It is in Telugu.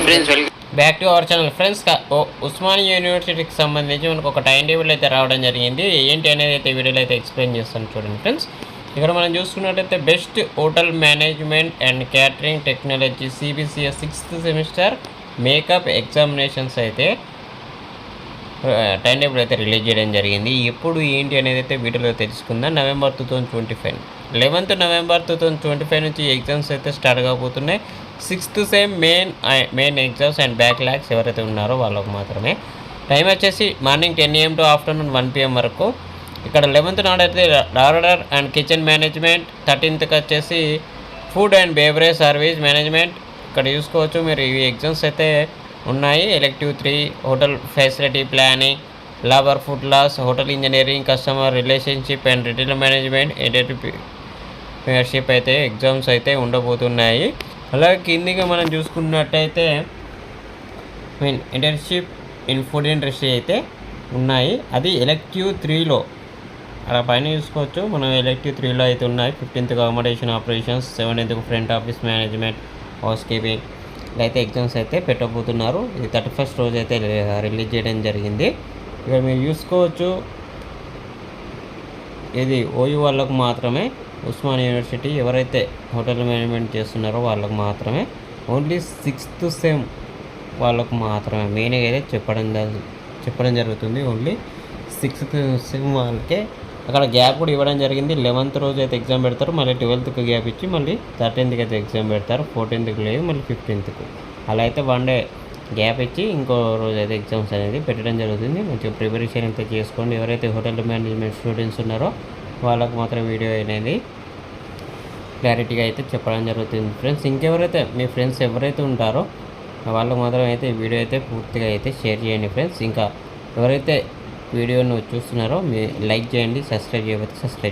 Friends back to our channel friends. Osmania యూనివర్సిటీకి సంబంధించి మనకు ఒక టైం టేబుల్ అయితే రావడం జరిగింది. ఏంటి అనేది అయితే వీడియోలో అయితే ఎక్స్ప్లెయిన్ చేస్తాను చూడండి ఫ్రెండ్స్. ఇక్కడ మనం చూసుకున్నట్టయితే best hotel management and catering technology CBCS 6th semester makeup examinations అయితే టైం టేబుల్ అయితే రిలీజ్ చేయడం జరిగింది. ఎప్పుడు ఏంటి అనేది అయితే వీడియోలో తెలుసుకుందాం. నవంబర్ 2025 11th నవంబర్ 2025 నుంచి ఎగ్జామ్స్ అయితే స్టార్ట్ కాబోతున్నాయి. 6th sem main exams and backlogs ఎవరైతే ఉన్నారో వాళ్ళకు మాత్రమే. టైం వచ్చేసి morning 10 AM to afternoon 1 PM వరకు. ఇక్కడ 11th నాడైతే order and kitchen management, 13th వచ్చేసి food and beverage service management. ఇక్కడ చూసుకోవచ్చు మీరు ఈ ఎగ్జామ్స్ అయితే ఉన్నాయి. Elective 3 hotel facility planning, labour food loss, hotel engineering, customer relationship and retail management, entrepreneurship అయితే ఎగ్జామ్స్ అయితే ఉండబోతున్నాయి. అలాగే కిందిగా మనం చూసుకున్నట్టయితే ఇంటర్న్షిప్ ఇన్ ఫుడ్ ఇండస్ట్రీ అయితే ఉన్నాయి. అది ఎలెక్టివ్ 3లో అలా పైన చూసుకోవచ్చు. మనం ఎలెక్టివ్ 3లో అయితే ఉన్నాయి. 15th accommodation operations, 17th front office management, house keeping ఇలా అయితే ఎగ్జామ్స్ అయితే పెట్టబోతున్నారు. ఇది 31st రోజు అయితే రిలీజ్ చేయడం జరిగింది. ఇక్కడ మీరు చూసుకోవచ్చు ఇది ఓయూ వాళ్ళకు మాత్రమే. ఉస్మానియా యూనివర్సిటీ ఎవరైతే హోటల్ మేనేజ్మెంట్ చేస్తున్నారో వాళ్ళకు మాత్రమే. ఓన్లీ 6th సెమ్ వాళ్ళకు మాత్రమే మెయిన్గా అయితే చెప్పడం జరుగుతుంది. ఓన్లీ 6th సెమ్ వాళ్ళకే. అక్కడ గ్యాప్ కూడా ఇవ్వడం జరిగింది. 11th రోజు అయితే ఎగ్జామ్ పెడతారు, మళ్ళీ 12th గ్యాప్ ఇచ్చి మళ్ళీ 13th అయితే ఎగ్జామ్ పెడతారు, 14th లేదు, మళ్ళీ 15th అలా అయితే 1 డే గ్యాప్ ఇచ్చి ఇంకో రోజు అయితే ఎగ్జామ్స్ అనేది పెట్టడం జరుగుతుంది. మంచిగా ప్రిపరేషన్ అయితే చేసుకోండి. ఎవరైతే హోటల్ మేనేజ్మెంట్ స్టూడెంట్స్ ఉన్నారో వాళ్ళకు మాత్రం వీడియో అనేది క్లారిటీగా అయితే చెప్పడం జరుగుతుంది ఫ్రెండ్స్. ఇంకెవరైతే మీ ఫ్రెండ్స్ ఎవరైతే ఉంటారో వాళ్ళకు మాత్రం అయితే ఈ వీడియో అయితే పూర్తిగా అయితే షేర్ చేయండి ఫ్రెండ్స్. ఇంకా ఎవరైతే వీడియోను చూస్తున్నారో మీ లైక్ చేయండి, సబ్స్క్రైబ్ చేయకపోతే సబ్స్క్రైబ్